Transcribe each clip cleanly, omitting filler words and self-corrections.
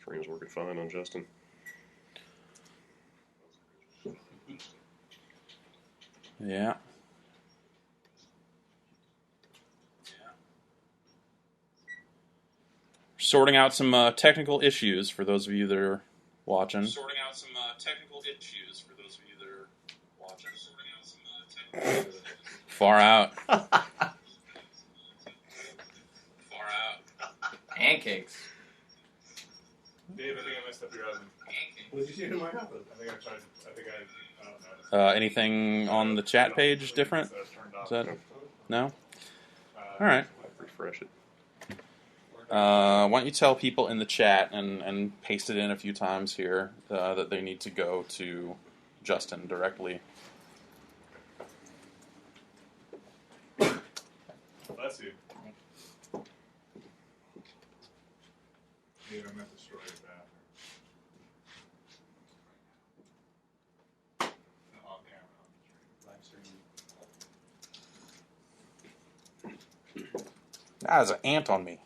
Screen's working fine on Justin. Yeah. Sorting out some technical issues for those of you that are watching. Far out. Pancakes. Dave, I think I messed up your oven. What did you do to my oven? Anything on the chat page different? Is that no? All right. Refresh it. Why don't you tell people in the chat and paste it in a few times here that they need to go to Justin directly. Bless you. Dave, I meant to destroy your bathroom. On camera. Ah, there's an ant on me.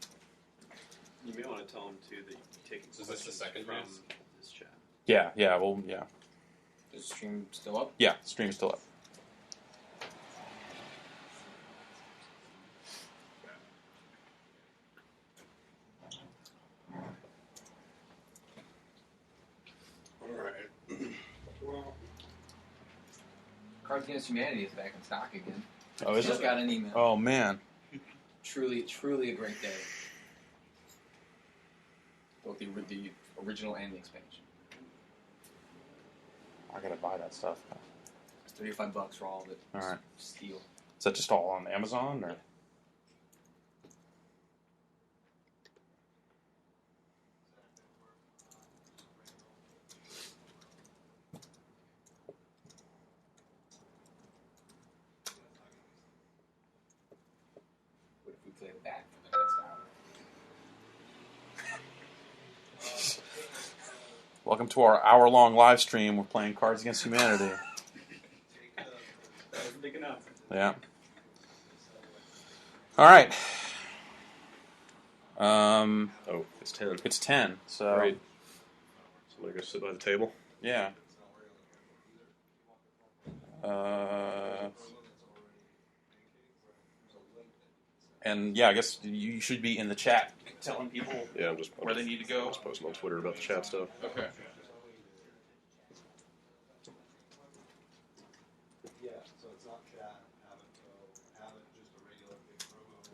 You may want to tell him too that you take. Is this the second from round? this chat? Yeah. Is the stream still up? Yeah, stream's still up. Cards Against Humanity is back in stock again. Oh, is Just it? got an email. Oh, man. Truly a great day. Both the original and the expansion. I gotta buy that stuff. It's $35 for all of it. All right. Steal. Is that just all on Amazon, or? What if we play it back for the next hour? Welcome to our hour-long live stream. We're playing Cards Against Humanity. Yeah. All right. Oh, it's 10. It's 10. So. Great. Somebody go sit by the table. Yeah. And yeah, I guess you should be in the chat telling people Yeah, I'm just where they need to go. I'm just posting on Twitter about the chat stuff. Okay. Yeah, so it's not chat, have it just a regular big promo.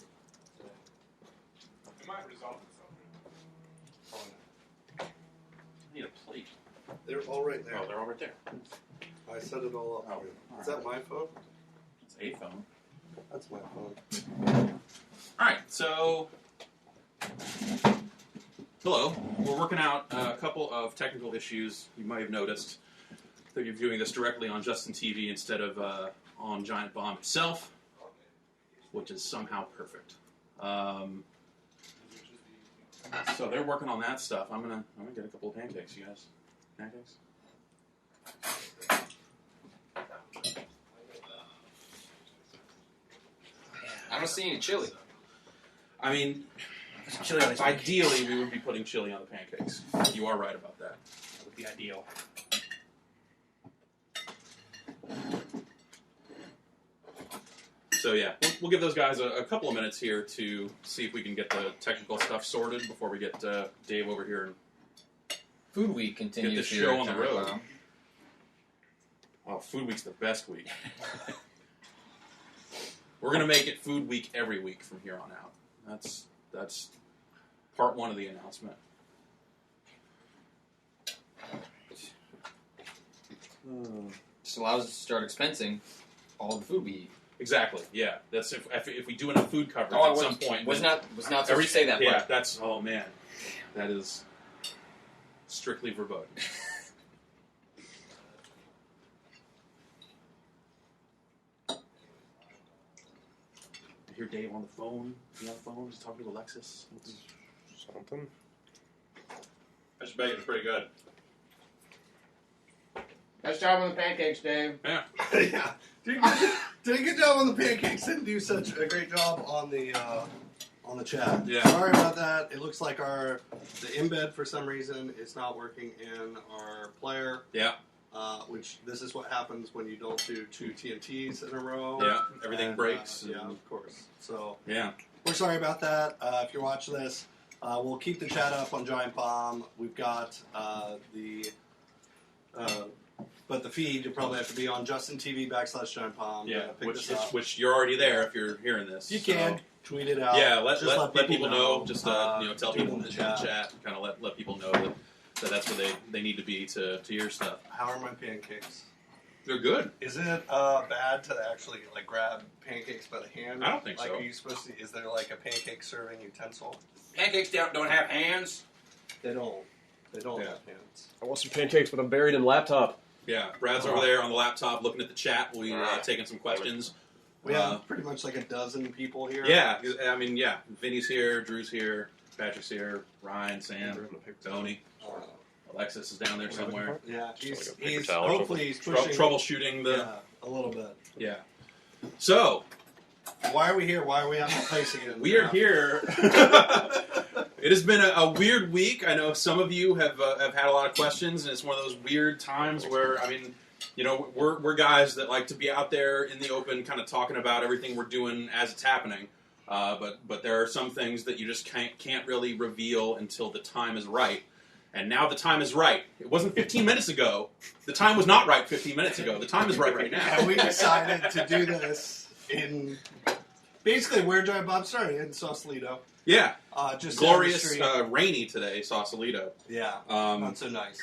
It might resolve itself. I need a plate. They're all right there. Oh, they're all right there. I set it all up for you. Is that my phone? It's a phone. That's my phone. All right, so hello. We're working out a couple of technical issues. You might have noticed that you're viewing this directly on Justin TV instead of on Giant Bomb itself, which is somehow perfect. So they're working on that stuff. I'm gonna get a couple of pancakes, you guys. Pancakes. I don't see any chili. I mean, Chili on these ideally we would be putting chili on the pancakes. You are right about that. That would be ideal. So yeah, we'll give those guys a couple of minutes here to see if we can get the technical stuff sorted before we get Dave over here and Food Week continues get the here show at on the Giant road. Bomb. Oh, Food Week's the best week. We're gonna make it Food Week every week from here on out. That's part one of the announcement. Just allows us to start expensing all the food we eat. Exactly. Yeah. That's if we do enough food coverage Oh, at some point. was not supposed to say that Yeah. part. That's man. That is strictly verboten. I hear Dave on the phone. Is he on the phone? He's talking to Alexis. Something. Fish bacon's pretty good. Nice job on the pancakes, Dave. Yeah. Yeah. Did a good job on the pancakes. Didn't do such a great job on the on the chat. Yeah. Sorry about that. It looks like the embed for some reason is not working in our player. Yeah. Which this is what happens when you don't do 2 TNTs in a row. Yeah. Everything And, breaks. yeah, of course. So Yeah. we're sorry about that. If you're watching this, we'll keep the chat up on Giant Bomb. We've got but the feed, you'll probably have to be on Justin TV /Giant Bomb. Yeah. to pick this up. Which you're already there if you're hearing this. You can tweet it out. Yeah, let Just people know. Just tell tweet people in in the chat. Kind of let people know that that's where they need to be to hear stuff. How are my pancakes? They're good. Is it bad to actually like grab pancakes by the hand? I don't think like, so. Are you supposed to? Is there like a pancake serving utensil? Pancakes don't have hands. They don't. They don't Yeah. have hands. I want some pancakes, but I'm buried in laptop. Yeah, Brad's over there on the laptop looking at the chat. We taking some questions. We have pretty much like a dozen people here. Yeah, I mean, yeah. Vinny's here, Drew's here, Patrick's here, Ryan, Sam, Tony, Alexis is down there somewhere. Yeah, Just like a paper he's towel or hopefully he's pushing Troubleshooting the a little bit. yeah. So Why are we here? Why are we out in place again? we are here. It has been a weird week. I know some of you have had a lot of questions, and it's one of those weird times where, I mean, you know, we're guys that like to be out there in the open, kind of talking about everything we're doing as it's happening. But there are some things that you just can't really reveal until the time is right. And now the time is right. It wasn't 15 minutes ago. The time was not right 15 minutes ago. The time is right now. And we decided to do this in basically where Giant Bob started, in Sausalito. Yeah. Just Glorious, down the street. rainy today, Sausalito. Yeah, Um, not so nice.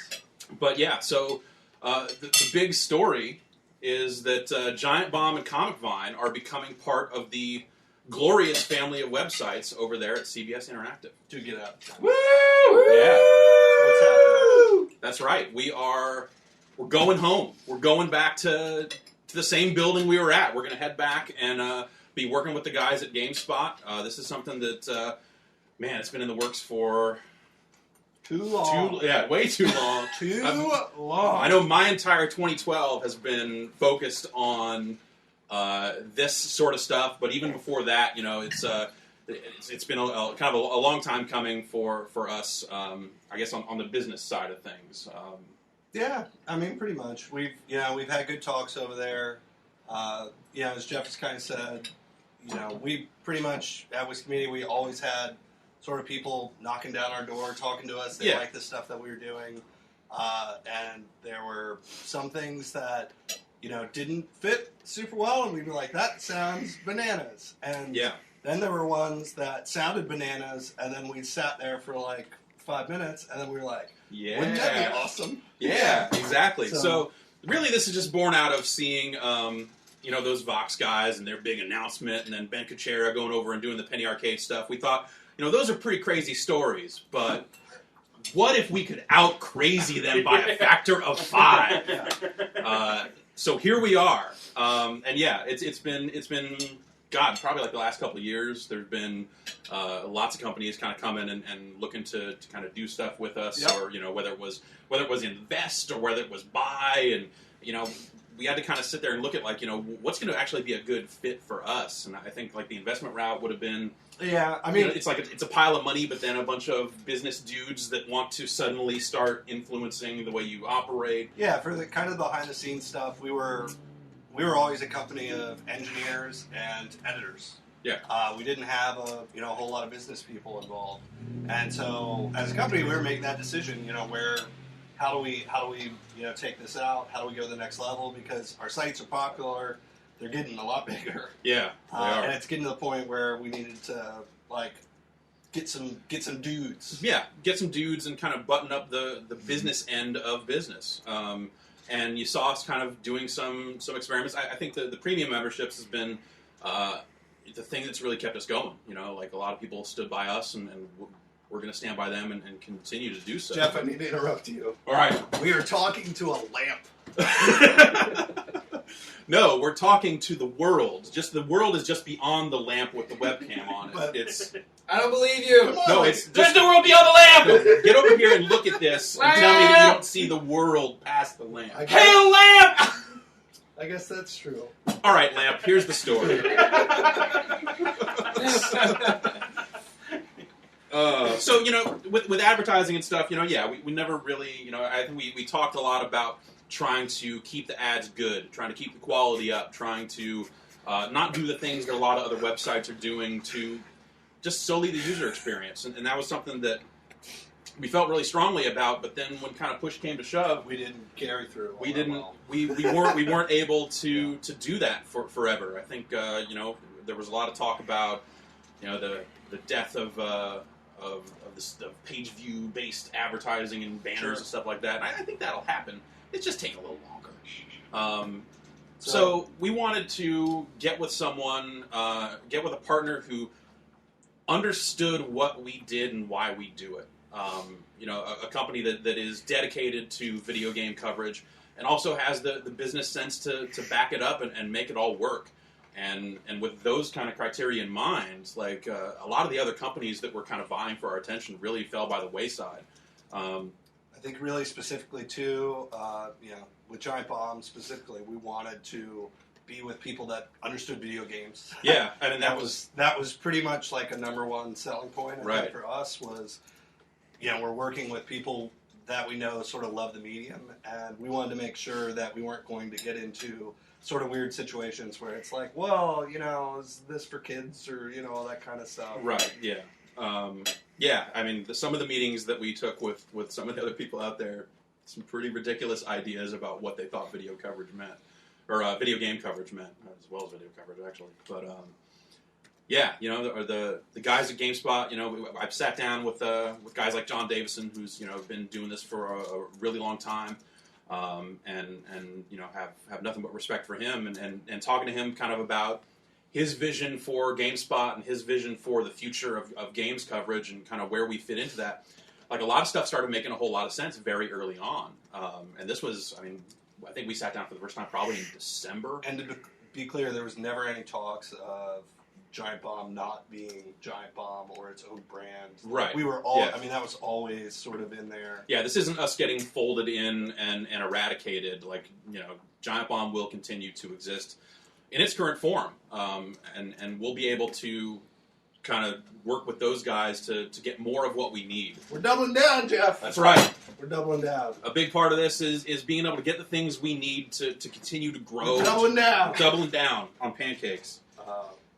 But yeah, so the big story is that Giant Bomb and Comic Vine are becoming part of the glorious family of websites over there at CBS Interactive. Do get out. Woo! Yeah, What's happening? that's right. We're going home. We're going back to the same building we were at. We're going to head back and be working with the guys at GameSpot. This is something that, man, it's been in the works for Too long. way too long. Too I've- long. I know my entire 2012 has been focused on this sort of stuff, but even before that, you know, it's been kind of a long time coming for us. I guess on the business side of things. Yeah, I mean, pretty much. We've had good talks over there. As Jeff has kind of said, we pretty much at Whiskey Media, we always had sort of people knocking down our door, talking to us. They Yeah. liked the stuff that we were doing, and there were some things that didn't fit super well, and we'd be like, "That sounds bananas," and Yeah. then there were ones that sounded bananas, and then we sat there for like 5 minutes, and then we were like, Yeah. "Wouldn't that be awesome?" Yeah, exactly. So- So really, this is just born out of seeing, those Vox guys and their big announcement, and then Ben Kuchera going over and doing the Penny Arcade stuff. We thought, those are pretty crazy stories, but what if we could out crazy them by a factor of 5? So here we are, and yeah, it's been God, probably like the last couple of years. There's been lots of companies kind of coming and looking to kind of do stuff with us, Yep. or whether it was invest or whether it was buy, and we had to kind of sit there and look at what's going to actually be a good fit for us. And I think like the investment route would have been. Yeah, I mean, it's like it's a pile of money, but then a bunch of business dudes that want to suddenly start influencing the way you operate. yeah, for the kind of behind the scenes stuff, we were always a company of engineers and editors. Yeah. We didn't have a whole lot of business people involved, and so as a company, we were making that decision. How do we take this out? How do we go to the next level? Because our sites are popular, they're getting a lot bigger, Yeah, they are. and it's getting to the point where we needed to get some dudes. Yeah, get some dudes and kind of button up the business end of business. And you saw us kind of doing some experiments. I think the premium memberships has been the thing that's really kept us going. Like a lot of people stood by us, and we're going to stand by them and continue to do so. Jeff, I need to interrupt you. All right. We are talking to a lamp. No, we're talking to the world. Just the world is just beyond the lamp with the webcam on it. But- It's I don't believe you. no, it's There's just the world beyond the lamp. get over here and look at this and tell me that you don't see the world past the lamp. Hail lamp! I guess that's true. All right, lamp. Here's the story. So, with advertising and stuff, we never really, I think we talked a lot about trying to keep the ads good, trying to keep the quality up, trying to not do the things that a lot of other websites are doing to just solely the user experience. And that was something that we felt really strongly about, but then when kind of push came to shove, we didn't carry through. We didn't. Well. We weren't able to do that forever. I think there was a lot of talk about the death of page view based advertising and banners and stuff like that. And I think that'll happen. It's just taking a little longer. So we wanted to get with someone, get with a partner who understood what we did and why we do it. A company that is dedicated to video game coverage and also has the business sense to back it up and make it all work. And with those kind of criteria in mind, like a lot of the other companies that were kind of vying for our attention really fell by the wayside. I think really specifically too, with Giant Bomb specifically, we wanted to be with people that understood video games. Yeah, I mean that was pretty much like a number one selling point. I think for us was, we're working with people that we know sort of love the medium, and we wanted to make sure that we weren't going to get into sort of weird situations where it's like, well, is this for kids or all that kind of stuff. Right. Yeah. I mean, some of the meetings that we took with some of the other people out there, some pretty ridiculous ideas about what they thought video coverage meant, or video game coverage meant, as well as video coverage, actually. But the guys at GameSpot, I've sat down with guys like John Davison, who's been doing this for a really long time, and have nothing but respect for him, and talking to him kind of about his vision for GameSpot and his vision for the future of games coverage and kind of where we fit into that. Like, a lot of stuff started making a whole lot of sense very early on. And this was, I think we sat down for the first time probably in December. And to be clear, there was never any talks of Giant Bomb not being Giant Bomb or its own brand. Right. We were all, that was always sort of in there. Yeah, this isn't us getting folded in and eradicated. Like, Giant Bomb will continue to exist in its current form, and we'll be able to kind of work with those guys to get more of what we need. We're doubling down, Jeff. That's right. We're doubling down. A big part of this is being able to get the things we need to continue to grow. We're doubling down. Doubling down on Pancakes.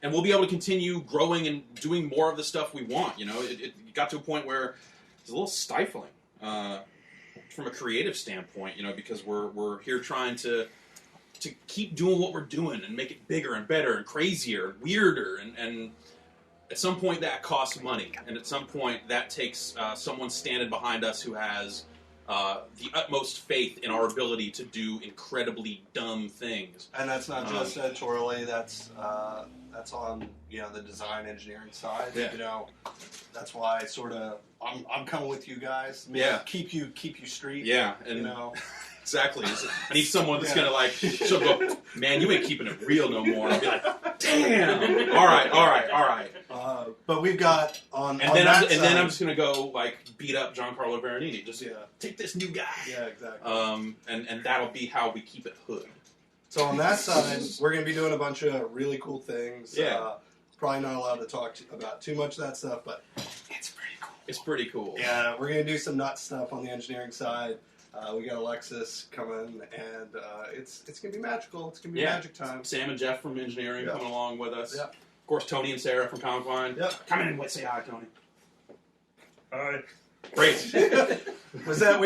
And we'll be able to continue growing and doing more of the stuff we want. It got to a point where it's a little stifling from a creative standpoint, because we're here trying to keep doing what we're doing and make it bigger and better and crazier and weirder, and at some point that costs money, and at some point that takes someone standing behind us who has the utmost faith in our ability to do incredibly dumb things. And that's not just editorially, that's on the design engineering side. Yeah. That's why sort of I'm coming with you guys. Keep you straight. Yeah, and exactly. I need someone that's gonna she'll go, man, you ain't keeping it real no more. I'll be like, damn. All right. But we've got then I'm just gonna go beat up Giancarlo Veronini. Just take this new guy. Yeah, exactly. And that'll be how we keep it hood. So on that side, we're going to be doing a bunch of really cool things. Yeah. Probably not allowed to talk about too much of that stuff, but it's pretty cool. It's pretty cool. Yeah, we're going to do some nut stuff on the engineering side. We got Alexis coming, and it's going to be magical. It's going to be magic time. Sam and Jeff from engineering coming along with us. Yeah. Of course, Tony and Sarah from Confine. Yep. Come in and say hi, Tony. Hi. Great. Was that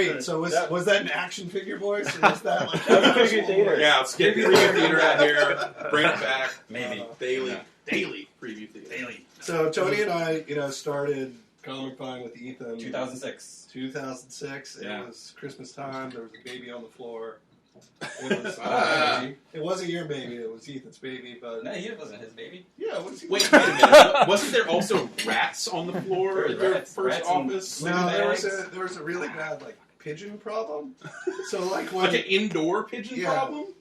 was that an action figure voice, or was that like preview theater? Yeah, let's get preview theater out here. Bring it back. Maybe daily preview theater. Daily. So Tony and I, started Comic Con with Ethan. 2006. 2006. Yeah. It was Christmas time. There was a baby on the floor. It was it wasn't your baby. It was Ethan's baby. But No, it wasn't his baby. yeah, what is he? Wait a minute. Wasn't there also rats on the floor at their first Rats office? No, there was a really bad pigeon problem. So when Like an indoor pigeon problem?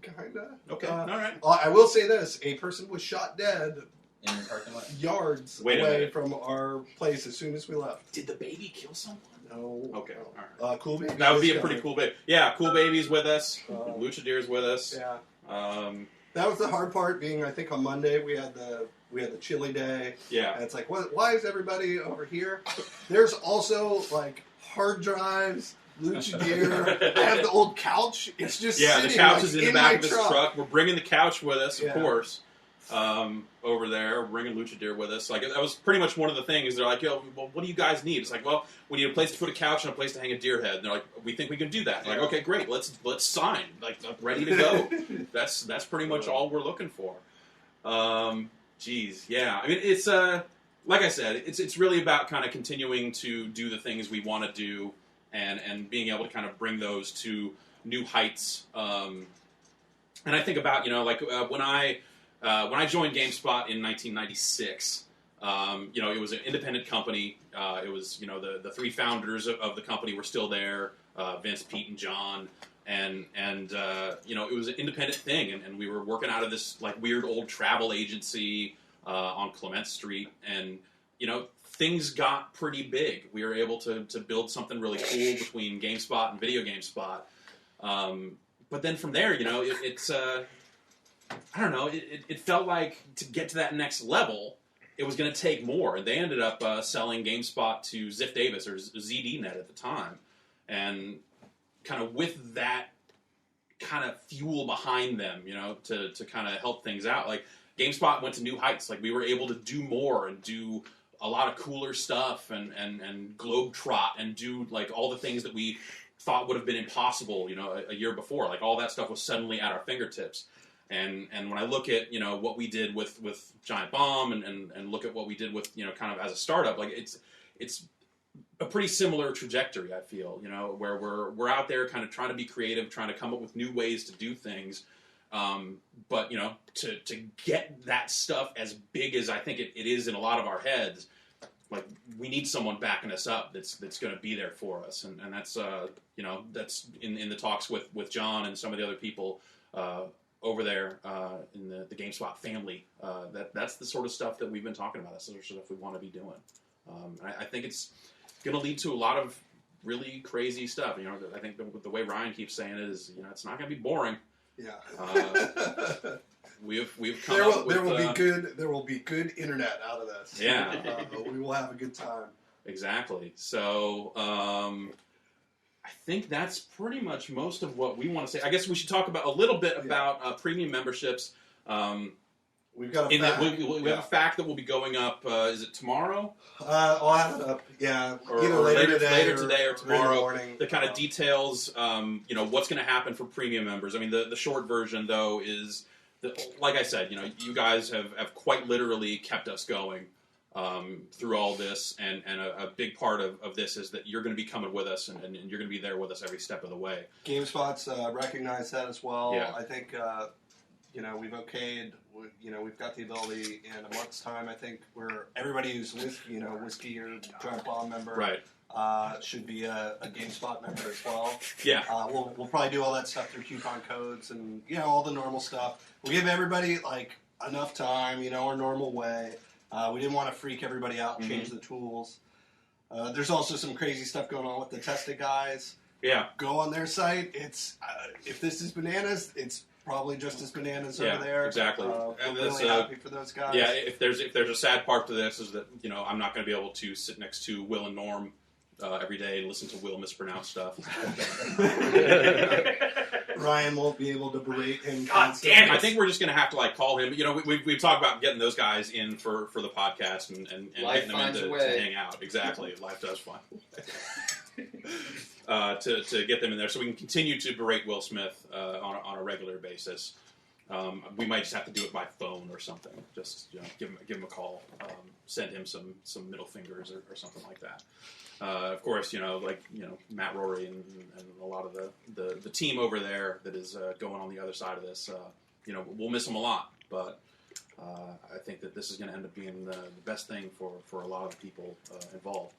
kinda. Okay, all right. I will say this: a person was shot dead In the parking lot. yards Wait a away minute. from our place as soon as we left. Did the baby kill someone? No. Okay, all right. Cool baby. That would be a was pretty coming. cool baby. Yeah, Cool Baby's with us. Uh, Luchadeer's with us. Yeah. That was the hard part. Being, I think, on Monday we had the chili day. Yeah. And it's like, why is everybody over here? There's also like hard drives, lucha gear. I have the old couch. It's just sitting, the couch like, is in the back of his truck. truck. We're bringing the couch with us, of Yeah. course. Over there, we're bringing lucha gear with us. Like that was pretty much one of the things. They're like, "Yo, well, what do you guys need?" It's like, "Well, we need a place to put a couch and a place to hang a deer head." And they're like, "We think we can do that." Like, okay, great. Let's sign. Like, I'm ready to go. That's pretty much all we're looking for. Geez, yeah. I mean, it's like I said, it's really about kind of continuing to do the things we want to do and being able to kind of bring those to new heights. And I think about when I joined GameSpot in 1996. It was an independent company. It was the three founders of the company were still there, Vince, Pete, and John. And it was an independent thing, and we were working out of this like weird old travel agency on Clement Street, and things got pretty big. We were able to build something really cool between GameSpot and Video GameSpot. But then from there, it's I don't know. It felt like to get to that next level, it was going to take more. And they ended up selling GameSpot to Ziff Davis or ZDNet at the time, and kind of with that kind of fuel behind them, to kind of help things out. Like GameSpot went to new heights. Like we were able to do more and do a lot of cooler stuff and globetrot and do like all the things that we thought would have been impossible, a year before. Like all that stuff was suddenly at our fingertips. And when I look at, what we did with Giant Bomb and look at what we did with, kind of as a startup, like it's a pretty similar trajectory, I feel, where we're out there kind of trying to be creative, trying to come up with new ways to do things. But, to get that stuff as big as I think it is in a lot of our heads, like we need someone backing us up that's going to be there for us. And that's, that's in the talks with John and some of the other people, over there in the GameSpot family. That's the sort of stuff that we've been talking about. That's the sort of stuff we want to be doing. I think it's going to lead to a lot of really crazy stuff. I think the way Ryan keeps saying it is, it's not going to be boring. Yeah. We've come up with... There will be good internet out of this. Yeah. We will have a good time. Exactly. So... I think that's pretty much most of what we want to say. I guess we should talk about a little bit about premium memberships. We've got a fact. We have a fact that will be going up. Is it tomorrow? I'll have it up. Yeah, Or later today or tomorrow. Morning. The kind of details. What's going to happen for premium members. I mean, the short version though is like I said. You guys have quite literally kept us going. Through all this, and a big part of this is that you're going to be coming with us, and you're going to be there with us every step of the way. GameSpot's recognized that as well. Yeah. I think, we've okayed, we've got the ability in a month's time, I think, where everybody who's whiskey or Giant Bomb member should be a GameSpot member as well. Yeah. We'll probably do all that stuff through coupon codes and, all the normal stuff. We'll give everybody, enough time, our normal way. We didn't want to freak everybody out and change the tools. There's also some crazy stuff going on with the Tested guys. Yeah. Go on their site. It's if this is bananas, it's probably just as bananas over there. Exactly. We're And really happy for those guys. Yeah, if there's a sad part to this is that I'm not going to be able to sit next to Will and Norm every day and listen to Will mispronounce stuff. Ryan won't be able to berate him. God damn it! I think we're just going to have to call him. We've talked about getting those guys in for the podcast and Life getting them in finds a to way. hang out. Exactly, life does find a way. To get them in there, so we can continue to berate Will Smith on a regular basis. We might just have to do it by phone or something. Just give him a call, send him some middle fingers or something like that. Of course, Matt Rory and a lot of the team over there that is going on the other side of this. We'll miss them a lot, but I think that this is going to end up being the best thing for a lot of the people involved.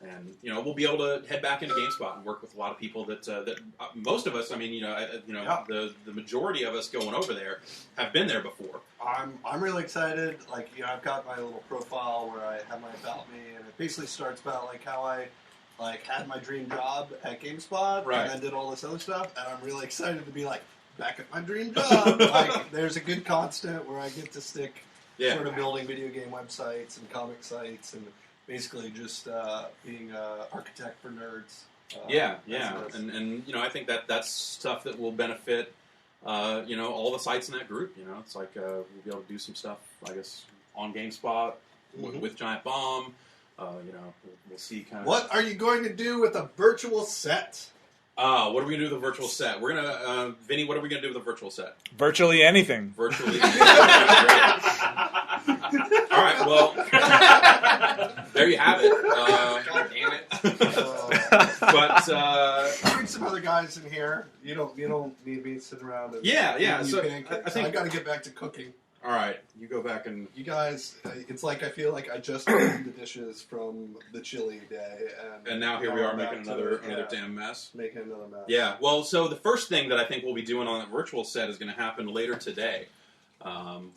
And we'll be able to head back into GameSpot and work with a lot of people that most of us. I mean, the majority of us going over there have been there before. I'm really excited. I've got my little profile where I have my about me, and it basically starts about how I had my dream job at GameSpot, Right. and then did all this other stuff. And I'm really excited to be back at my dream job. Like, there's a good constant where I get to stick sort of building video game websites and comic sites and basically just being an architect for nerds. And I think that's stuff that will benefit all the sites in that group. It's like we'll be able to do some stuff, I guess, on GameSpot with Giant Bomb. We'll see kind of. What are you going to do with a virtual set? What are we going to do with the virtual set? We're going to, Vinny, what are we going to do with the virtual set? Virtually anything. Virtually anything. All right, well, there you have it. God damn it. But bring some other guys in here. You don't need me sitting around and yeah. So I think I got to get back to cooking. All right, you go back and you guys. It's like I feel like I just cleaned the dishes from the chili day, and now here we are making another damn mess. Making another mess. Yeah. Well, so the first thing that I think we'll be doing on that virtual set is going to happen later today.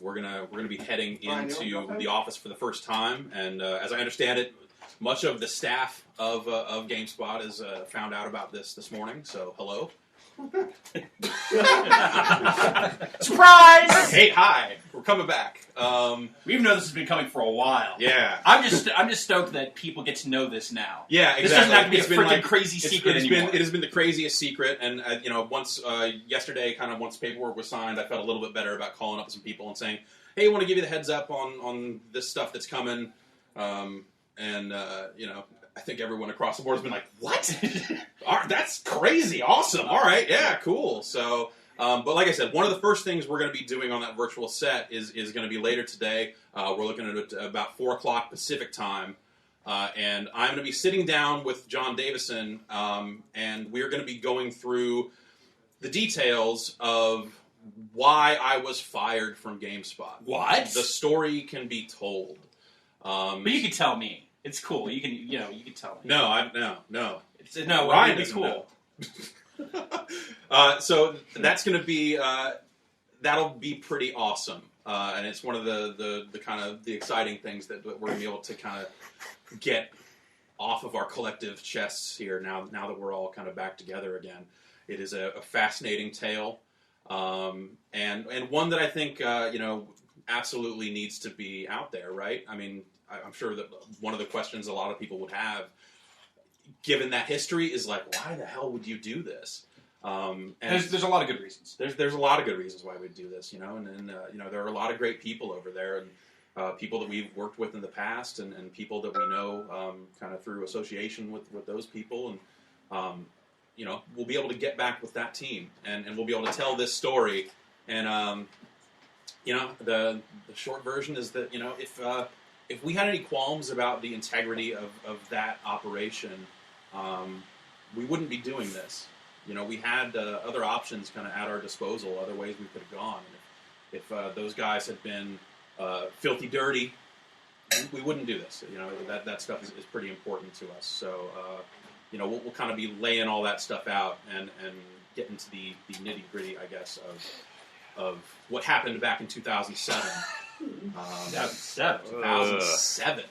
We're gonna be heading into the office for the first time, and as I understand it, much of the staff of GameSpot has found out about this morning. So hello. Surprise! Hey, hi! We're coming back. We even know this has been coming for a while. Yeah, I'm just stoked that people get to know this now. Yeah, exactly. This doesn't have to be a freaking crazy secret anymore. It has been the craziest secret, and once yesterday, once paperwork was signed, I felt a little bit better about calling up some people and saying, "Hey, I want to give you the heads up on this stuff that's coming," I think everyone across the board has been like, "What? That's crazy! Awesome! All right, yeah, cool." So, but like I said, one of the first things we're going to be doing on that virtual set is going to be later today. We're looking at about 4 o'clock Pacific time, and I'm going to be sitting down with John Davison, and we're going to be going through the details of why I was fired from GameSpot. What? The story can be told. But you can tell me. It's cool. You can tell me. No. No, Ryan it'd be cool. So that's going to be that'll be pretty awesome, and it's one of the kind of the exciting things that we're going to be able to kind of get off of our collective chests here now that we're all kind of back together again. It is a fascinating tale, and one that I think absolutely needs to be out there. Right? I mean, I'm sure that one of the questions a lot of people would have, given that history, is like, why the hell would you do this? And there's a lot of good reasons. There's a lot of good reasons why we'd do this, and there are a lot of great people over there, and people that we've worked with in the past, and people that we know kind of through association with those people, and we'll be able to get back with that team, and we'll be able to tell this story, and the short version is that if we had any qualms about the integrity of that operation, we wouldn't be doing this. We had other options kind of at our disposal, other ways we could have gone. If those guys had been filthy dirty, we wouldn't do this. That stuff is pretty important to us. So, we'll kind of be laying all that stuff out and get into the nitty gritty, I guess, of what happened back in 2007. 2007.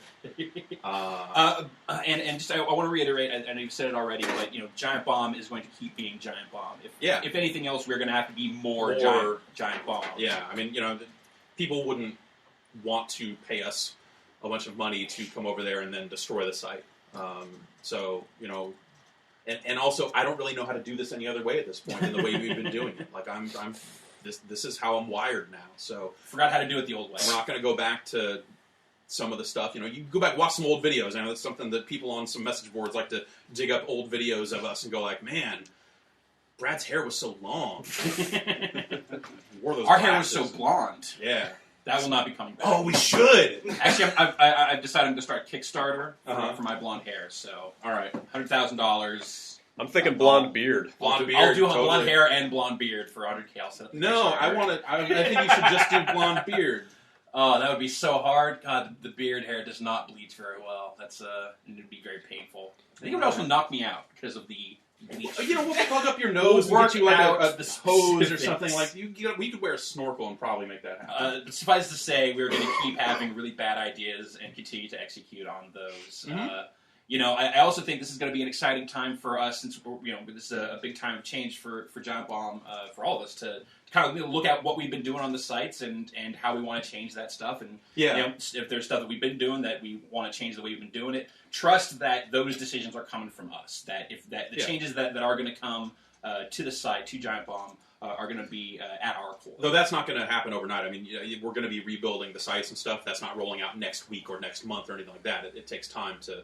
And just I want to reiterate, I know you've said it already, but Giant Bomb is going to keep being Giant Bomb. If anything else, we're going to have to be more Giant Bomb. Yeah, I mean, people wouldn't want to pay us a bunch of money to come over there and then destroy the site. And also, I don't really know how to do this any other way at this point in the way we've been doing it. Like this is how I'm wired now. So forgot how to do it the old way. We're not going to go back to some of the stuff. You go back, watch some old videos. I know that's something that people on some message boards like to dig up old videos of us and go like, man, Brad's hair was so long. Wore those Our glasses. hair was so blonde. Yeah. That will not be coming back. Oh, we should! Actually, I've decided I'm going to start a Kickstarter for my blonde hair. So, all right, $100,000. I'm thinking blonde beard. Blonde beard. I'll do a blonde hair and blonde beard for $100K. I'll set up No, I want to. I think you should just do blonde beard. Oh, that would be so hard. God, the beard hair does not bleach very well. It'd be very painful. I think it would also knock me out because of the bleach. We'll plug up your nose and get you like a hose or something like. We could wear a snorkel and probably make that happen. Suffice to say, we're going to keep having really bad ideas and continue to execute on those. I also think this is going to be an exciting time for us since this is a big time of change for Giant Bomb for all of us to kind of look at what we've been doing on the sites and how we want to change that stuff. And if there's stuff that we've been doing that we want to change the way we've been doing it, trust that those decisions are coming from us. That the changes that are going to come to the site, to Giant Bomb, are going to be at our core. Though that's not going to happen overnight. I mean, we're going to be rebuilding the sites and stuff. That's not rolling out next week or next month or anything like that. It takes time to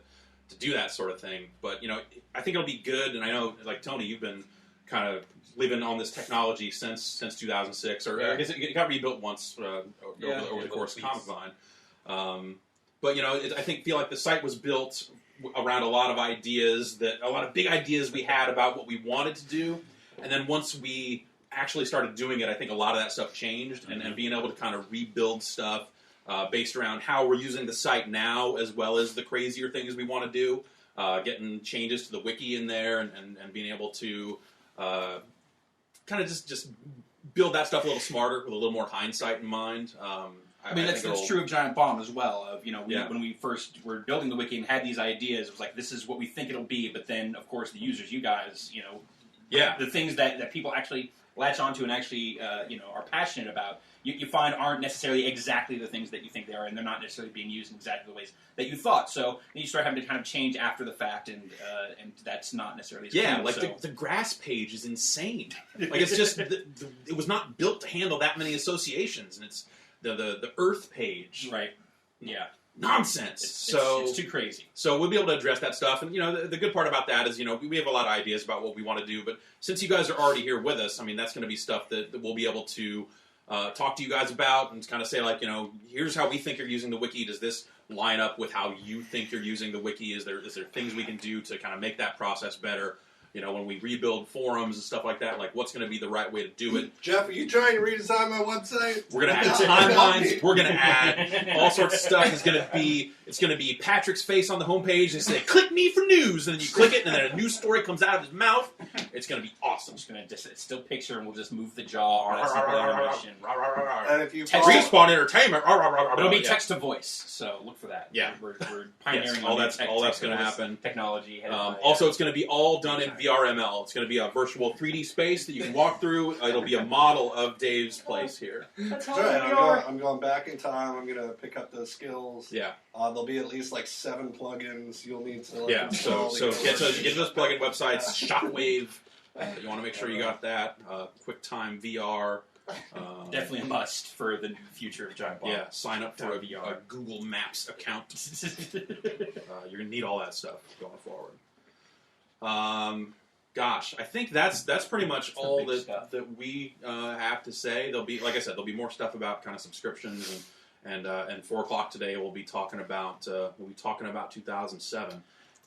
do that sort of thing. But, I think it'll be good. And I know, like, Tony, you've been kind of living on this technology since 2006. Or I guess it got rebuilt once over the course of Comic-Con. But, I feel like the site was built around a lot of big ideas we had about what we wanted to do. And then once we actually started doing it, I think a lot of that stuff changed, and being able to kind of rebuild stuff based around how we're using the site now, as well as the crazier things we want to do, getting changes to the wiki in there, and being able to kind of just build that stuff a little smarter with a little more hindsight in mind. I mean, that's true of Giant Bomb as well. When we first were building the wiki and had these ideas, it was like, this is what we think it'll be, but then, of course, the users, you guys, the things that people actually latch onto and actually are passionate about, you find aren't necessarily exactly the things that you think they are, and they're not necessarily being used in exactly the ways that you thought. So then you start having to kind of change after the fact, and that's not necessarily as cool. Like the grass page is insane. Like, it's just it was not built to handle that many associations, and it's the Earth page, right? Yeah. Nonsense. It's too crazy. So we'll be able to address that stuff. And, the good part about that is, we have a lot of ideas about what we want to do. But since you guys are already here with us, I mean, that's going to be stuff that we'll be able to talk to you guys about and kind of say, like, here's how we think you're using the wiki. Does this line up with how you think you're using the wiki? Is there things we can do to kind of make that process better? When we rebuild forums and stuff like that, like, what's going to be the right way to do it? Jeff, are you trying to redesign my website? We're going to add timelines. We're going to add all sorts of stuff. It's going to be Patrick's face on the homepage and say, "Click me for news," and then you click it, and then a news story comes out of his mouth. It's going to be awesome. It's still picture, and we'll just move the jaw on it. And if you Respawn Entertainment, it'll be text to voice. So look for that. Yeah, we're pioneering all that's going to happen. Technology. Also, it's going to be all done in VRML. It's going to be a virtual 3D space that you can walk through. It'll be a model of Dave's place here. That's how I'm going back in time. I'm going to pick up those skills. Yeah. There'll be at least like 7 plugins you'll need to install. So get to those plugin websites. Shockwave. You want to make sure you got that. QuickTime VR. Definitely a must for the future of Giant Bomb. Yeah, sign up for a Google Maps account. You're going to need all that stuff going forward. Gosh, I think that's pretty much all that we have to say. There'll be, like I said, there'll be more stuff about kind of subscriptions and 4 o'clock today we'll be talking about 2007.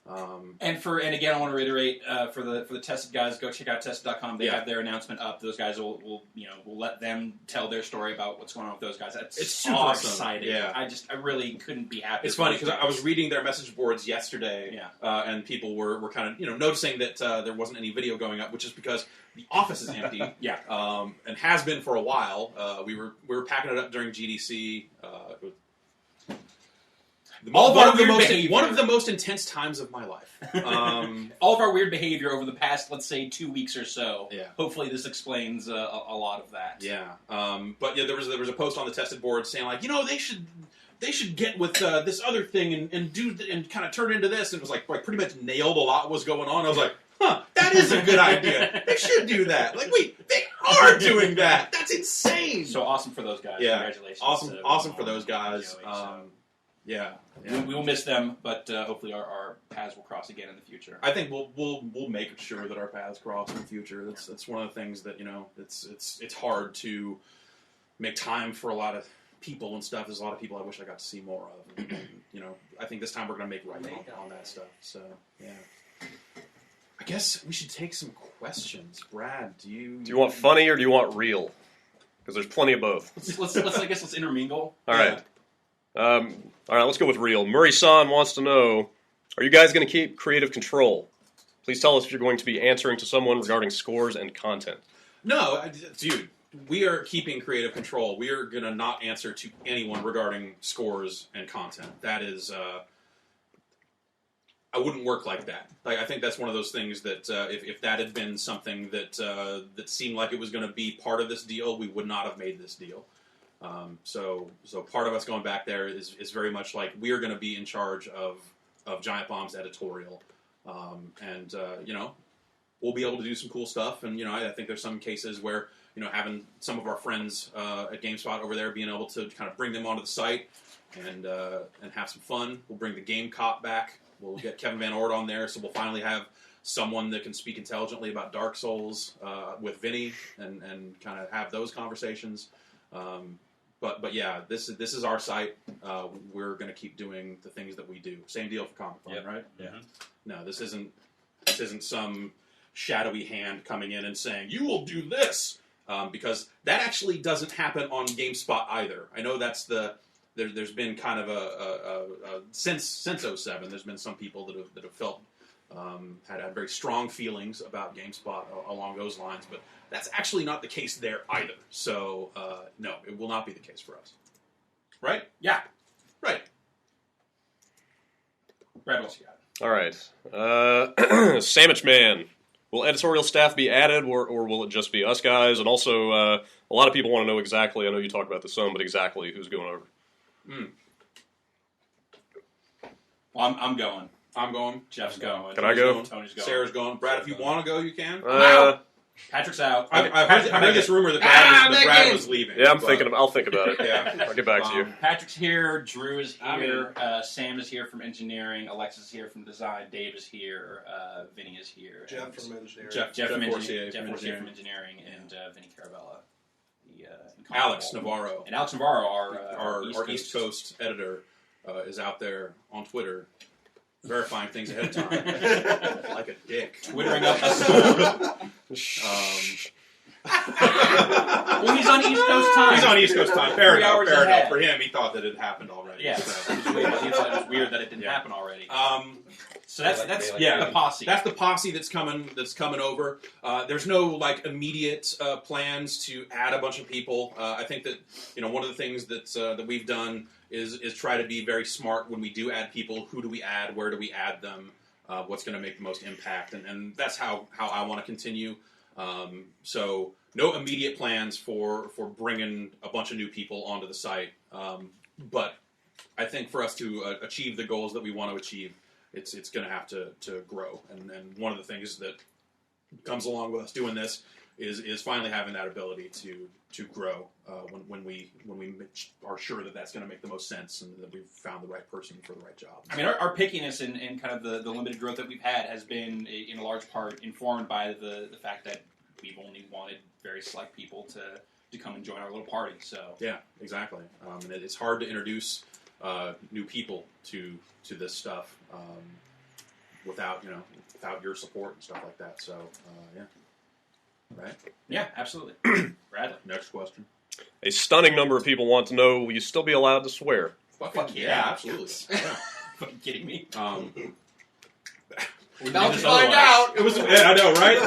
And again, I want to reiterate for the Tested guys, go check out Tested.com. They have their announcement up. Those guys will let them tell their story about what's going on with those guys. It's super awesome. Exciting. Yeah. I really couldn't be happier. It's funny because I was reading their message boards yesterday, and people were kind of noticing that there wasn't any video going up, which is because the office is empty. And has been for a while. We were packing it up during GDC. One of the most intense times of my life. All of our weird behavior over the past, let's say, 2 weeks or so. Yeah. Hopefully, this explains a lot of that. Yeah. But there was a post on the Tested board saying, like, they should get with this other thing and do and kind of turn into this. And it was like pretty much nailed a lot was going on. I was like, that is a good idea. They should do that. Like, wait, they are doing that. That's insane. So awesome for those guys. Yeah. Congratulations. Awesome for those guys. Yeah. We will miss them, but hopefully our paths will cross again in the future. I think we'll make sure that our paths cross in the future. That's one of the things that it's hard to make time for a lot of people and stuff. There's a lot of people I wish I got to see more of. And, I think this time we're going to make right on that stuff. So yeah. I guess we should take some questions. Brad, do you want funny or do you want real? Because there's plenty of both. Let's intermingle. All right. All right, let's go with real. Murray-san wants to know, are you guys going to keep creative control? Please tell us if you're going to be answering to someone regarding scores and content. No, dude, we are keeping creative control. We are going to not answer to anyone regarding scores and content. That is, I wouldn't work like that. Like, I think that's one of those things that if that had been something that that seemed like it was going to be part of this deal, we would not have made this deal. So part of us going back there is very much like we are going to be in charge of Giant Bomb's editorial, and we'll be able to do some cool stuff. And I think there's some cases where having some of our friends at GameSpot over there being able to kind of bring them onto the site and have some fun. We'll bring the Game Cop back. We'll get Kevin Van Ort on there, so we'll finally have someone that can speak intelligently about Dark Souls with Vinny and kind of have those conversations. But yeah, this is our site. We're going to keep doing the things that we do. Same deal for Comic Con, right? Yeah. No, this isn't some shadowy hand coming in and saying you will do this, because that actually doesn't happen on GameSpot either. I know that's there's been kind of a since 07. There's been some people that have felt had very strong feelings about GameSpot along those lines, but that's actually not the case there either. So no, it will not be the case for us. Right? Yeah. Right. Brad, what's you got? All right. Sandwich Man. Will editorial staff be added, or will it just be us guys? And also, a lot of people want to know exactly, I know you talked about this some, but exactly who's going over. Well, I'm going. I'm going. Jeff's going. Can I go? Tony's going. Sarah's going. Brad, if you want to go, you can. Patrick's out. I've heard this rumor that Brad was leaving. Yeah, I'll think about it. Yeah. I'll get back to you. Patrick's here. Drew is here. Sam is here from engineering. Alexis is here from design. Dave is here. Vinny is here. Jeff from engineering. Jeff from Forcier engineering. from Engineering, and Vinny Carabella. Alex Navarro. And Alex Navarro, our East Coast editor, is out there on Twitter verifying things ahead of time. Like a dick. Twittering up a storm. Well, he's on East Coast time. He's on East Coast time. Fair 3 hours enough. ahead. For him, he thought that it happened already. Yeah, So. he thought it was weird that it didn't happen already. So that's Yeah, the posse. That's the posse that's coming over. There's no immediate plans to add a bunch of people. I think that one of the things that we've done is try to be very smart when we do add people. Who do we add? Where do we add them? What's going to make the most impact? And that's how I want to continue. So no immediate plans for bringing a bunch of new people onto the site. But I think for us to achieve the goals that we want to achieve, it's going to have to grow. And one of the things that comes along with us doing this is finally having that ability to grow when we are sure that that's going to make the most sense and that we've found the right person for the right job. I mean, our pickiness and kind of the limited growth that we've had has been in a large part informed by the fact that we've only wanted very select people to come and join our little party. So yeah, exactly. And it's hard to introduce new people to this stuff without your support and stuff like that. So yeah. Right? Yeah, absolutely. Bradley. Next question. A stunning number of people want to know, will you still be allowed to swear? Fuck yeah, absolutely. Yeah. Fucking kidding me? About to find out. It was. I know, right?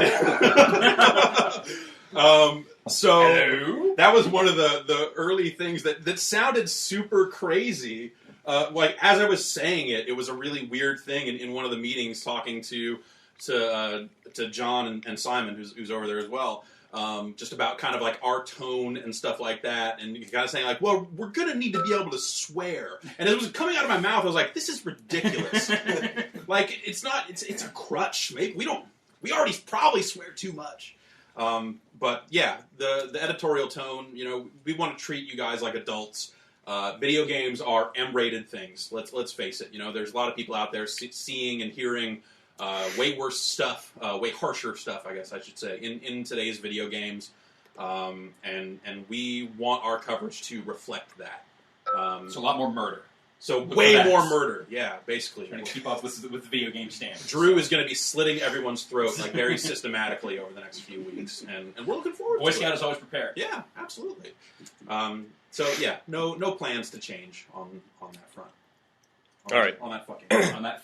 So Hello? that was one of the early things that sounded super crazy. As I was saying it was a really weird thing in one of the meetings talking to John and Simon, who's over there as well, just about kind of our tone and stuff like that, and kind of saying well, we're gonna need to be able to swear, and it was coming out of my mouth. I was like, this is ridiculous. It's not. It's a crutch. Maybe we already probably swear too much. But yeah, the editorial tone. We want to treat you guys like adults. Video games are M-rated things. Let's face it. There's a lot of people out there seeing and hearing way worse stuff, way harsher stuff, I guess I should say, in today's video games, and we want our coverage to reflect that. So a lot more murder. So way more murder, yeah, basically. Trying to keep up with the video game standards. Drew is going to be slitting everyone's throat very systematically over the next few weeks, and we're looking forward to it. Boy Scout is always prepared. Yeah, absolutely. So yeah, no plans to change on that front. All right. On that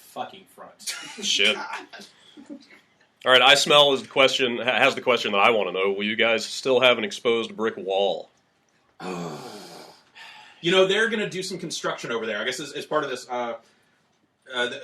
fucking front. Shit. All right, I Smell has the question that I want to know. Will you guys still have an exposed brick wall? They're going to do some construction over there. I guess as part of this,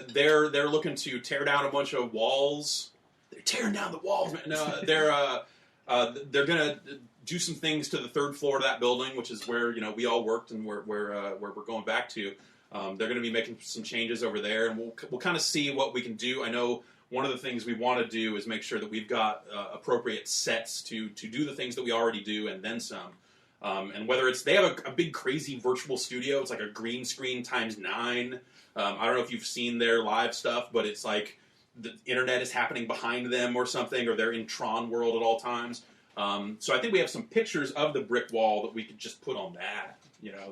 they're looking to tear down a bunch of walls. They're tearing down the walls, man. No, they're gonna do some things to the third floor of that building, which is where we all worked and where we're going back to. They're going to be making some changes over there, and we'll kind of see what we can do. I know one of the things we want to do is make sure that we've got appropriate sets to do the things that we already do and then some. And whether it's, they have a big crazy virtual studio. It's like a green screen times 9. I don't know if you've seen their live stuff, but it's like the internet is happening behind them or something, or they're in Tron world at all times. So I think we have some pictures of the brick wall that we could just put on that.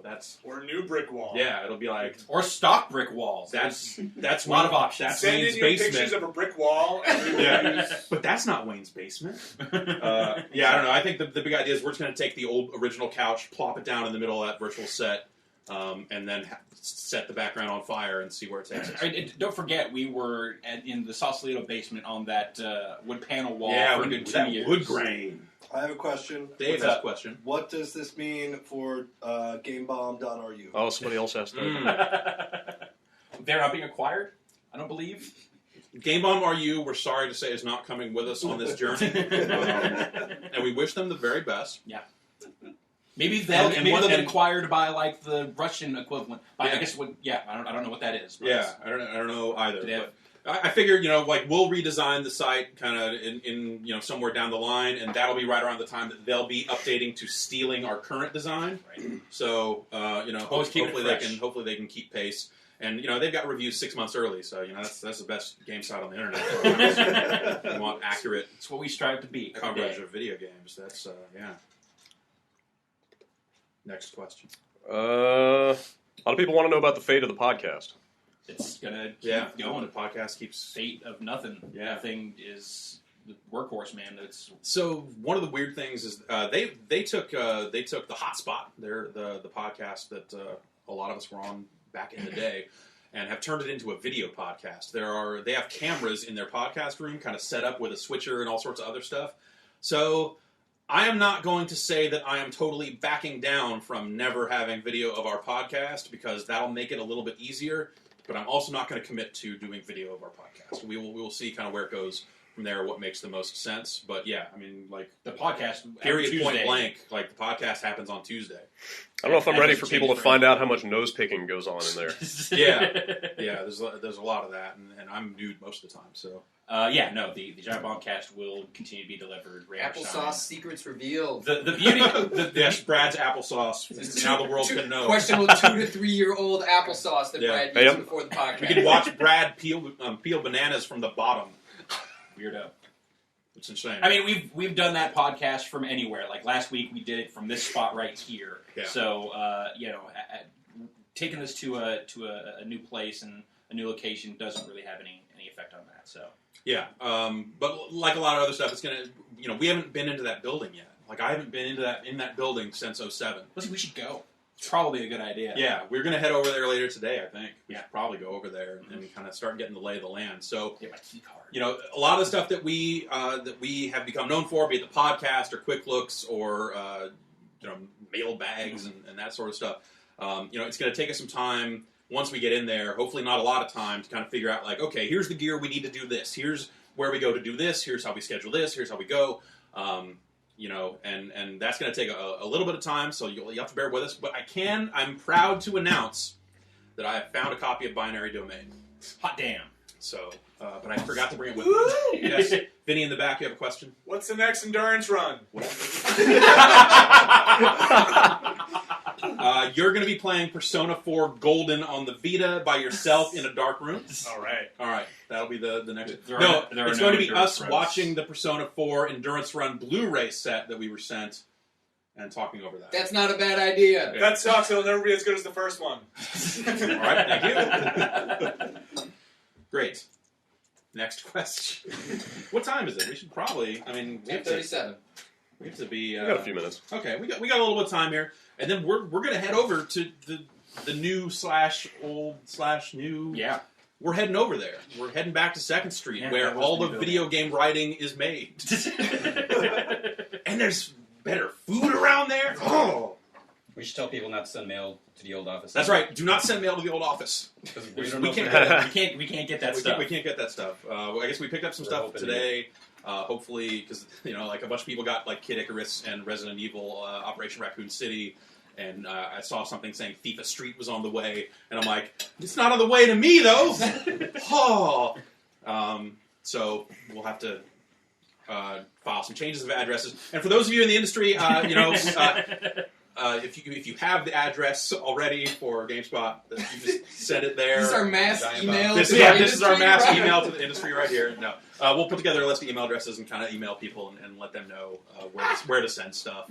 That's or a new brick wall. Yeah, it'll be like or stock brick walls. That's a lot of options. That's Send Wayne's in your basement. pictures of a brick wall. And But that's not Wayne's basement. I don't know. I think the big idea is we're just going to take the old original couch, plop it down in the middle of that virtual set, and then set the background on fire and see where it takes us. Don't forget, we were in the Sausalito basement on that wood panel wall for a good 2 years. Wood grain. I have a question. Dave has a question. What does this mean for GameBomb.ru? Oh, somebody else asked that. They're not being acquired, I don't believe. GameBomb.ru, we're sorry to say, is not coming with us on this journey. And we wish them the very best. Yeah. Maybe they'll get acquired by like the Russian equivalent. I guess I don't know what that is. Yeah, I don't know either. I figure, we'll redesign the site kind of in somewhere down the line, and that'll be right around the time that they'll be updating to stealing our current design. Right. So, hopefully they can keep pace. And, they've got reviews 6 months early, so, that's the best game site on the internet. We want accurate. It's what we strive to be. Coverage of video games. That's, Next question. A lot of people want to know about the fate of the podcast. It's gonna keep going. The podcast keeps fate of nothing. Yeah, nothing is the workhorse, man. It's so one of the weird things is they took the Hotspot, the podcast that a lot of us were on back in the day, and have turned it into a video podcast. They have cameras in their podcast room, kind of set up with a switcher and all sorts of other stuff. So I am not going to say that I am totally backing down from never having video of our podcast, because that'll make it a little bit easier. But I'm also not going to commit to doing video of our podcast. We will see kind of where it goes from there, what makes the most sense. But yeah, I mean, like the podcast, period, point blank, like the podcast happens on Tuesday. I don't know if I'm ready for people to find out how much nose picking goes on in there. Yeah. There's a lot of that, and I'm nude most of the time. So the Giant Bomb cast will continue to be delivered. Applesauce secrets revealed. The beauty, yes, Brad's applesauce. Now the world can know. Questionable 2 to 3 year old applesauce that Brad used before the podcast. We can watch Brad peel bananas from the bottom. Weirdo. It's insane. I mean, we've done that podcast from anywhere. Like last week, we did it from this spot right here. Yeah. So taking this to a new place and a new location doesn't really have any effect on that. So yeah, but like a lot of other stuff, it's gonna we haven't been into that building yet. Like I haven't been in that building since 2007. Listen, we should go. It's probably a good idea. Yeah, we're going to head over there later today, I think. We should probably go over there and kind of start getting the lay of the land. So, get my key card. A lot of the stuff that we have become known for, be it the podcast or quick looks or mail bags and that sort of stuff. It's going to take us some time once we get in there. Hopefully, not a lot of time to kind of figure out like, okay, here's the gear we need to do this. Here's where we go to do this. Here's how we schedule this. Here's how we go. And that's going to take a little bit of time, so you have to bear with us. But I'm proud to announce that I have found a copy of Binary Domain. Hot damn. So, but I forgot to bring it with me. Yes, Vinny in the back, you have a question? What's the next endurance run? You're going to be playing Persona 4 Golden on the Vita by yourself in a dark room. All right. That'll be the next. It's going to be us watching the Persona 4 Endurance Run Blu-ray set that we were sent and talking over that. That's not a bad idea. Yeah. That sucks. It'll never be as good as the first one. All right, thank you. Great. Next question. What time is it? We should probly. I mean, 10:37. We have to be. We got a few minutes. Okay, we got a little bit of time here, and then we're going to head over to the new /old/new. Yeah. We're heading over there. We're heading back to 2nd Street, where all the video game writing is made. And there's better food around there. Oh, We should tell people not to send mail to the old office. That's right. Do not send mail to the old office. We can't get that stuff. We can't get that stuff. I guess we picked up some stuff today. Hopefully, because like a bunch of people got like Kid Icarus and Resident Evil, Operation Raccoon City, and I saw something saying FIFA Street was on the way, and I'm like, it's not on the way to me though. Oh, so we'll have to file some changes of addresses. And for those of you in the industry, if you have the address already for GameSpot, you just send it there. This is our mass email. This is our mass email to the industry right here. No, we'll put together a list of email addresses and kind of email people and let them know where to send stuff.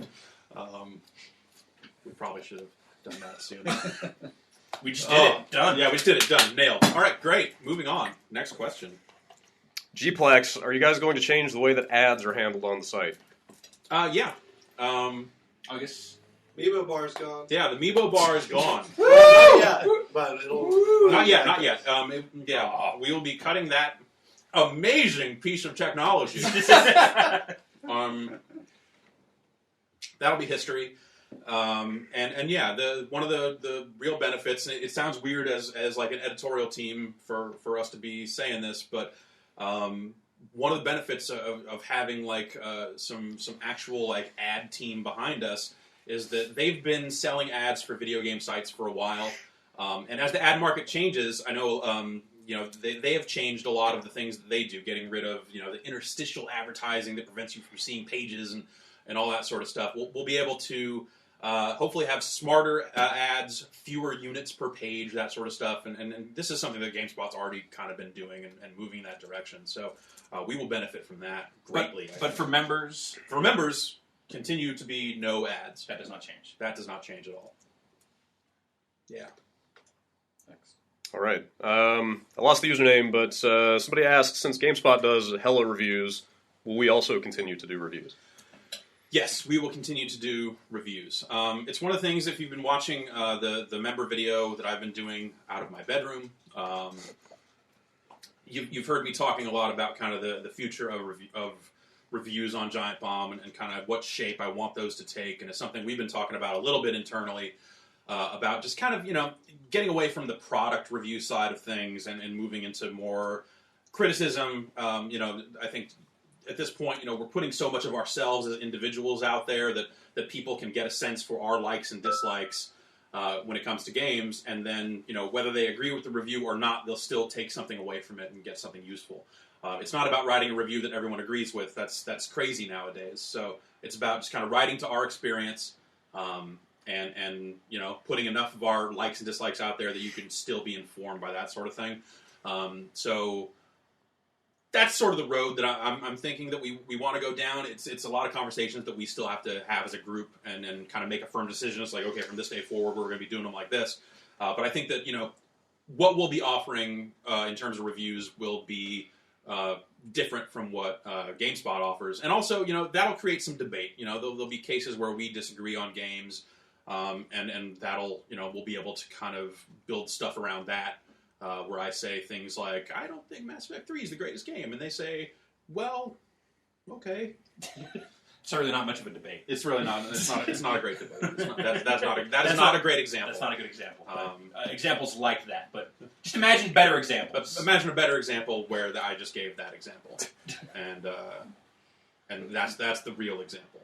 We probably should have done that sooner. We just did it. Done. Yeah, we just did it. Done. Nailed. All right, great. Moving on. Next question. Gplex, are you guys going to change the way that ads are handled on the site? Yeah. I guess. Meebo bar's gone. Yeah, the Meebo bar is gone. Yeah, but it'll... Not yet. We will be cutting that amazing piece of technology. That'll be history. And one of the real benefits, and it sounds weird as like an editorial team for us to be saying this, but one of the benefits of having like some actual like ad team behind us is that they've been selling ads for video game sites for a while, and as the ad market changes, I know they have changed a lot of the things that they do, getting rid of the interstitial advertising that prevents you from seeing pages and all that sort of stuff. We'll be able to hopefully have smarter ads, fewer units per page, that sort of stuff, and this is something that GameSpot's already kind of been doing and moving in that direction. So we will benefit from that greatly. But for members, continue to be no ads. That does not change. That does not change at all. Yeah. Thanks. All right. I lost the username, but somebody asked, since GameSpot does hella reviews, will we also continue to do reviews? Yes, we will continue to do reviews. It's one of the things, if you've been watching the member video that I've been doing out of my bedroom, you've heard me talking a lot about kind of the future of reviews on Giant Bomb and kind of what shape I want those to take. And it's something we've been talking about a little bit internally about just kind of, getting away from the product review side of things and moving into more criticism. I think at this point, we're putting so much of ourselves as individuals out there that people can get a sense for our likes and dislikes when it comes to games. And then, whether they agree with the review or not, they'll still take something away from it and get something useful. It's not about writing a review that everyone agrees with. That's crazy nowadays. So it's about just kind of writing to our experience and putting enough of our likes and dislikes out there that you can still be informed by that sort of thing. So that's sort of the road that I'm thinking that we want to go down. It's a lot of conversations that we still have to have as a group and kind of make a firm decision. It's like, okay, from this day forward, we're going to be doing them like this. But I think that, what we'll be offering in terms of reviews will be different from what GameSpot offers. And also, that'll create some debate. There'll be cases where we disagree on games, and that'll, we'll be able to kind of build stuff around that, where I say things like, I don't think Mass Effect 3 is the greatest game. And they say, well, okay. It's really not much of a debate. It's really not. It's not a great debate. That is not a great example. That's not a good example. Examples like that, but just imagine better examples. Imagine a better example where I just gave that example, and that's the real example.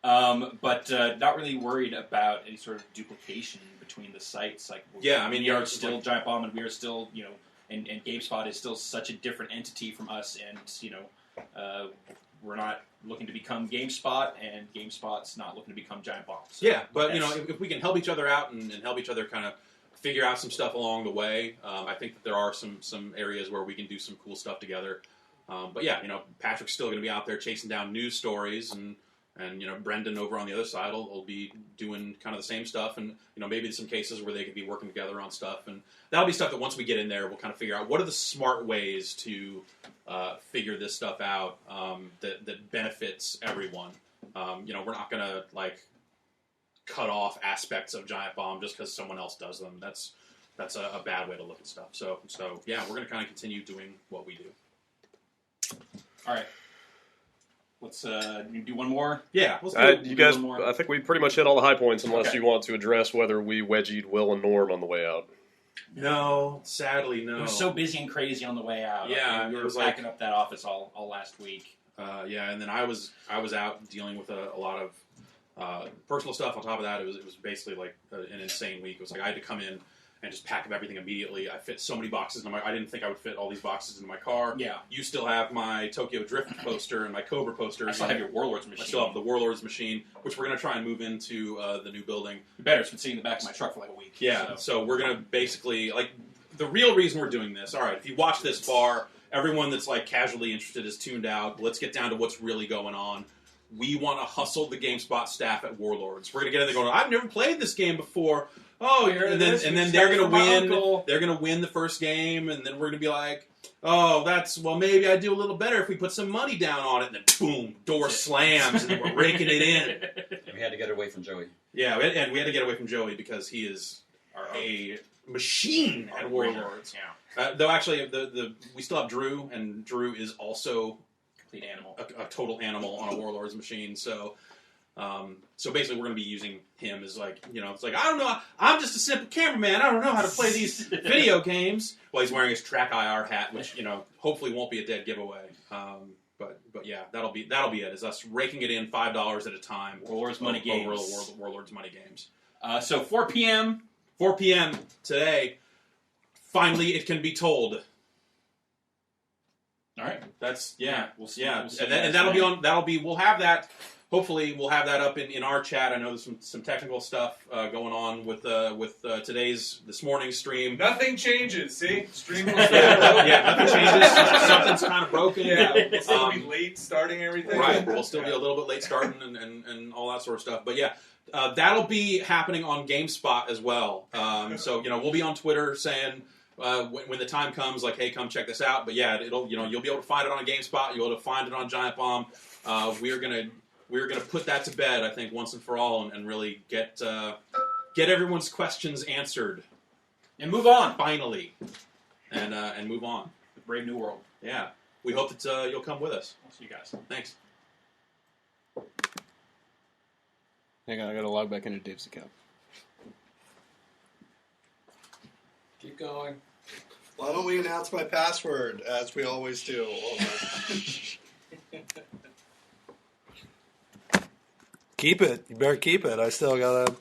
But not really worried about any sort of duplication between the sites. Like, we are still Giant Bomb, and we are still, and GameSpot is still such a different entity from us, and we're not looking to become GameSpot, and GameSpot's not looking to become Giant Bomb. So but if we can help each other out and help each other kind of figure out some stuff along the way, I think that there are some areas where we can do some cool stuff together. But Patrick's still going to be out there chasing down news stories, and Brendan over on the other side will be doing kind of the same stuff, and maybe there's some cases where they could be working together on stuff, and that'll be stuff that once we get in there, we'll kind of figure out what are the smart ways to figure this stuff out that benefits everyone. We're not going to cut off aspects of Giant Bomb just because someone else does them. That's a bad way to look at stuff. So yeah, we're going to kind of continue doing what we do. All right. Let's do one more. Yeah, let's do You guys, one more. I think we pretty much hit all the high points, unless Okay. you want to address whether we wedgied Will and Norm on the way out. No, sadly, no. It was so busy and crazy on the way out. Yeah, we it were was packing up that office all last week. Yeah, and then I was out dealing with a lot of personal stuff. On top of that, it was basically like an insane week. It was like I had to come in and just pack up everything immediately. I fit so many boxes in I didn't think I would fit all these boxes into my car. Yeah. You still have my Tokyo Drift poster and my Cobra poster. I still have your Warlords machine. I still have the Warlords machine, which we're going to try and move into the new building. Better. It's been sitting in the back of my truck for like a week. Yeah, so we're going to basically, like, the real reason we're doing this, all right, if you watch this far, everyone that's, like, casually interested is tuned out. Let's get down to what's really going on. We want to hustle the GameSpot staff at Warlords. We're going to get in there going, I've never played this game before. Oh, and then they're going to win. They're going to win the first game, and then we're going to be like, oh, maybe I do a little better if we put some money down on it. And then, boom, door slams, and then we're raking it in. We had to get away from Joey. Yeah, and we had to get away from Joey because he is a machine at Warlords. Yeah. Though actually, we still have Drew, and Drew is also Complete animal. a total animal on a Warlords machine. So basically, we're going to be using him as like, it's like, I don't know, I'm just a simple cameraman. I don't know how to play these video games. Well, he's wearing his Track IR hat, which hopefully won't be a dead giveaway. But yeah, that'll be it. Is us raking it in $5 at a time. Warlords Money Games. Warlords Money Games. So 4 p.m. 4 p.m. today. Finally, it can be told. All right. That's We'll see. yeah, We'll see and that'll be on. We'll have that. Hopefully, we'll have that up in our chat. I know there's some technical stuff going on with this morning's stream. Nothing changes. See, stream will Nothing changes. Something's kind of broken. Yeah, we'll still be late starting everything. Right, we'll still be a little bit late starting and all that sort of stuff. But yeah, that'll be happening on GameSpot as well. So we'll be on Twitter saying when the time comes, like, hey, come check this out. But yeah, you'll be able to find it on GameSpot. You'll be able to find it on Giant Bomb. We're gonna put that to bed, I think, once and for all, and really get everyone's questions answered And move on. finally, and move on. The brave new world. Yeah, we hope that you'll come with us. I'll see you guys. Thanks. Hang on, I gotta log back into Dave's account. Keep going. Why don't we announce my password, as we always do? Keep it. You better keep it. I still gotta